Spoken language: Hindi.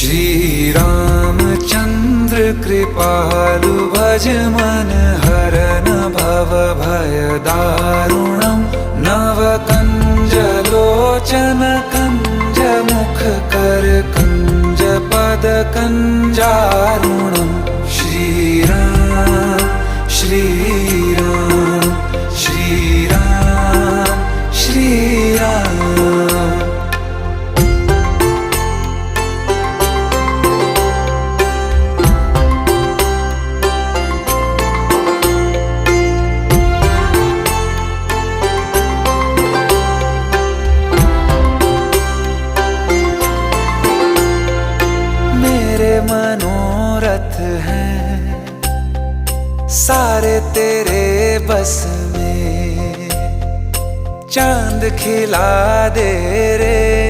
श्री रामचंद्र कृपालु भज मन हरन भव भय दारुणम् नव कंज लोचन कंज मुख कर कंज पद कंजारुणम् श्री राम श्री राम श्री राम श्री राम। मनोरथ हैं सारे तेरे बस में, चांद खिला दे रे